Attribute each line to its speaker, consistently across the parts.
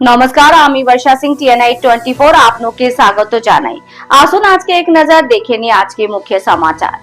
Speaker 1: নমস্কার, আমি বর্ষা সিং TNI 24 আপনাকে স্বাগত জানাই। আসুন আজকে এক নজর দেখে নিই আজকে মুখ্য সমাচার।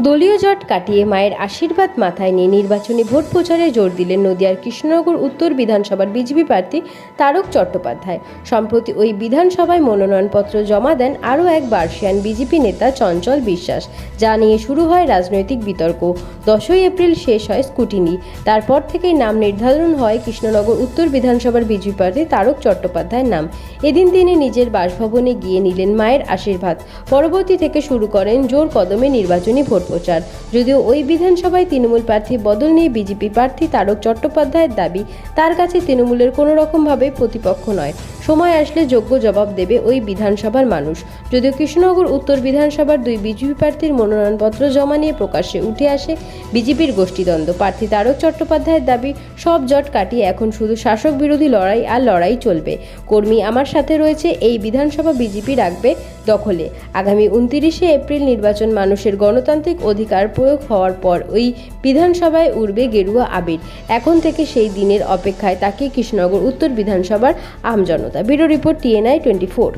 Speaker 2: দলীয় জট কাটিয়ে মায়ের আশীর্বাদ মাথায় নিয়ে নির্বাচনী ভোট প্রচারে জোর দিলেন নদিয়ার কৃষ্ণনগর উত্তর বিধানসভার বিজেপি প্রার্থী তারক চট্টোপাধ্যায়। সম্প্রতি ওই বিধানসভায় মনোনয়নপত্র জমা দেন আরও এক বার্ষিয়ান বিজেপি নেতা চঞ্চল বিশ্বাস, যা নিয়ে শুরু হয় রাজনৈতিক বিতর্ক। 10ই এপ্রিল শেষ হয় স্কুটিনি। তারপর থেকেই নাম নির্ধারণ হয় কৃষ্ণনগর উত্তর বিধানসভার বিজেপি প্রার্থী তারক চট্টোপাধ্যায়ের নাম। এদিন তিনি নিজের বাসভবনে গিয়ে নিলেন মায়ের আশীর্বাদ। পরবর্তী থেকে শুরু করেন জোর কদমে নির্বাচনী ভোট প্রচার। যদিও ওই বিধানসভায় তৃণমূল প্রার্থী বদল নিয়ে বিজেপি প্রার্থী তারক চট্টোপাধ্যায়ের দাবি, তার কাছে তৃণমূলের কোনো রকমভাবে প্রতিপক্ষ নয়। সময় আসলে যোগ্য জবাব দেবে ওই বিধানসভার মানুষ। যদিও কৃষ্ণনগর উত্তর বিধানসভার দুই বিজেপি প্রার্থীর মনোনয়নপত্র জমা নিয়ে প্রকাশ্যে উঠে আসে বিজেপির গোষ্ঠীদ্বন্দ্ব। প্রার্থী তারক চট্টোপাধ্যায়ের দাবি, সব জট কাটিয়ে এখন শুধু শাসক বিরোধী লড়াই আর লড়াই চলবে। কর্মী আমার সাথে রয়েছে, এই বিধানসভা বিজেপি রাখবে দখলে। আগামী 29শে এপ্রিল নির্বাচন মানুষের গণতান্ত্রিক অধিকার প্রয়োগ হওয়ার পর ওই বিধানসভায় উড়বে গেরুয়া আবির। এখন থেকে সেই দিনের অপেক্ষায় তাকিয়ে কৃষ্ণনগর উত্তর বিধানসভার আমজনতা। Bureau report TNI 24।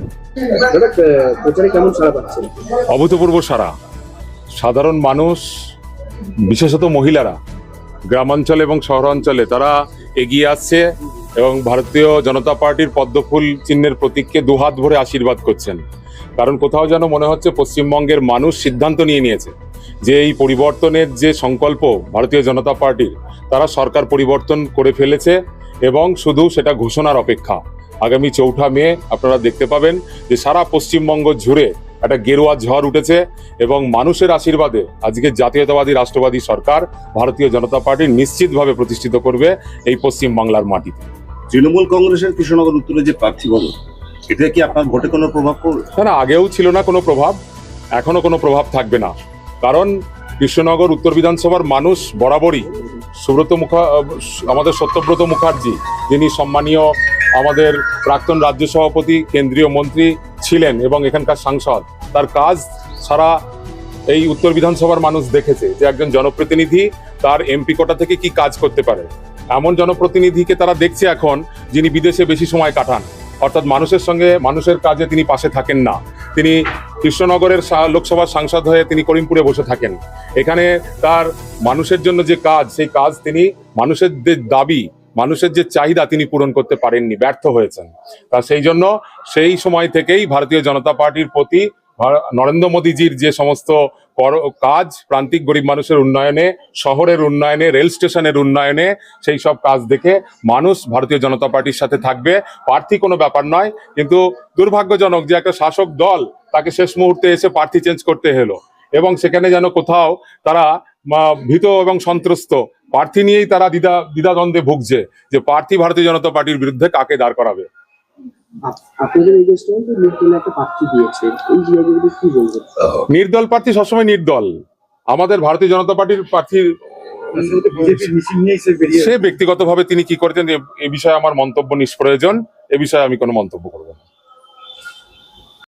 Speaker 3: অভূতপূর্ব সারা। সাধারণ মানুষ, বিশেষত মহিলারা গ্রামাঞ্চলে এবং শহরাঞ্চলে তারা এগিয়ে আসছে এবং ভারতীয় জনতা পার্টির পদ্মফুল চিহ্নের প্রতীককে দুহাত ভরে আশীর্বাদ করছেন। কারণ কোথাও যেন মনে হচ্ছে পশ্চিমবঙ্গের মানুষ সিদ্ধান্ত নিয়ে নিয়েছে যে এই পরিবর্তনের যে সংকল্প ভারতীয় জনতা পার্টির, তারা সরকার পরিবর্তন করে ফেলেছে এবং শুধু সেটা ঘোষণার অপেক্ষা। আগামী 4 মে আপনারা দেখতে পাবেন যে সারা পশ্চিমবঙ্গ জুড়ে একটা গেরুয়া ঝড় উঠেছে এবং মানুষের আশীর্বাদে আজকে জাতীয়তাবাদী রাষ্ট্রবাদী সরকার ভারতীয় জনতা পার্টি নিশ্চিতভাবে প্রতিষ্ঠিত করবে এই পশ্চিম বাংলার মাটিতে।
Speaker 4: তৃণমূল কংগ্রেসের কৃষ্ণনগর উত্তরে যে প্রার্থী বদল, এটা কি আপনার ভোটে কোনো প্রভাব পড়বে?
Speaker 3: না, আগেও ছিল না কোনো প্রভাব, এখনো কোনো প্রভাব থাকবে না। কারণ কৃষ্ণনগর উত্তর বিধানসভার মানুষ বরাবরই আমাদের সত্যব্রত মুখার্জি, যিনি সম্মানীয় আমাদের প্রাক্তন রাজ্য সভাপতি, কেন্দ্রীয় মন্ত্রী ছিলেন এবং এখানকার সাংসদ, তার কাজ সারা এই উত্তর বিধানসভার মানুষ দেখেছে যে একজন জনপ্রতিনিধি তার MP কোটা থেকে কি কাজ করতে পারে। এমন জনপ্রতিনিধিকে তারা দেখছে এখন, যিনি বিদেশে বেশি সময় কাটান, অর্থাৎ মানুষের সঙ্গে মানুষের কাজে তিনি পাশে থাকেন না। তিনি কৃষ্ণনগরের লোকসভার সাংসদ হয়ে তিনি করিমপুরে বসে থাকেন। এখানে তার মানুষের জন্য যে কাজ, সেই কাজ তিনি মানুষের যে দাবি, মানুষের যে চাহিদা তিনি পূরণ করতে পারেননি, ব্যর্থ হয়েছেন। তা সেই জন্য সেই সময় থেকেই ভারতীয় জনতা পার্টির প্রতি নরেন্দ্র মোদীজির যে সমস্ত কাজ, প্রান্তিক গরিব মানুষের উন্নয়নে, শহরের উন্নয়নে, রেল স্টেশনের উন্নয়নে, সেই সব কাজ দেখে মানুষ ভারতীয় জনতা পার্টির সাথে থাকবে। প্রার্থী কোনো ব্যাপার নয়, কিন্তু দুর্ভাগ্যজনক যে একটা শাসক দল তাকে শেষ মুহূর্তে এসে প্রার্থী চেঞ্জ করতে হলো এবং সেখানে যেন কোথাও তারা ভীত এবং সন্ত্রস্ত প্রার্থী নিয়েই তারা দ্বিধাদ্বন্দ্বে ভুগছে যে প্রার্থী ভারতীয় জনতা পার্টির বিরুদ্ধে কাকে দাঁড় করাবে। নির্দল প্রার্থী সবসময় নির্দল। আমাদের ভারতীয় জনতা পার্টির প্রার্থীর সে ব্যক্তিগতভাবে তিনি কি করেছেন এ বিষয়ে আমার মন্তব্য নিষ্প্রয়োজন। এ বিষয়ে আমি কোনো মন্তব্য করবো না।